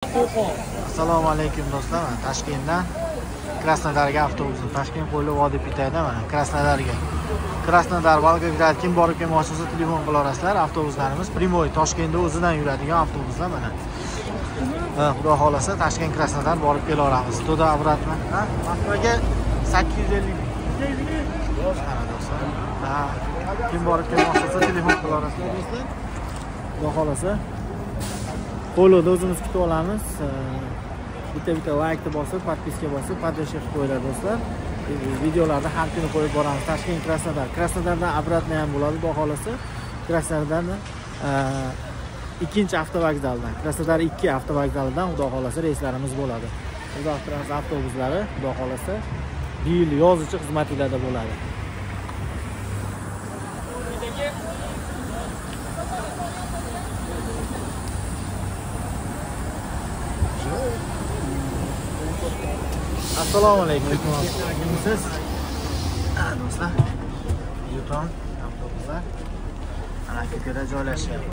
Assalomu alaykum do'stlar. Toshkentdan Krasnodarga avtobusni Toshkent Qo'yli vodiy pitayda mana Krasnodarga. Krasnodar Volgograd kim borib kelmoqchi bo'lsa telefon qila olasizlar. Avtobuslarimiz Primoy Toshkentda o'zidan yuradigan avtobuslar mana. Xudo xolasa Toshkent Krasnodar borib kela olamiz. To'da obratma. Moskvaga 850. Mana do'stlar. Kim borib kelmoqchi bo'lsa telefon qila olasizlar do'stlar. Xudo xolasa Qo'lida o'zimiz kutib olamiz. Bitta like bosib, podpiska bosib, podpishka qilib qo'yinglar do'stlar. Videolarni har kuni qo'yib boramiz. Toshkent Krasnodar. Krasnodardan obratma ham bo'ladi, xudo xolasa. Krasnodardan ikkinchi avtovokzaldan, Krasnodar 2 avtovokzalidan xudo xolasa reyslarimiz bo'ladi. Uzoq transport avtobuslari xudo xolasa bir yil yozichi xizmatinglarda bo'ladi. Assalomu alaykum. Kimsiz? Do'stlar. Yuton avtobuslar ana ko'kada joylashgan.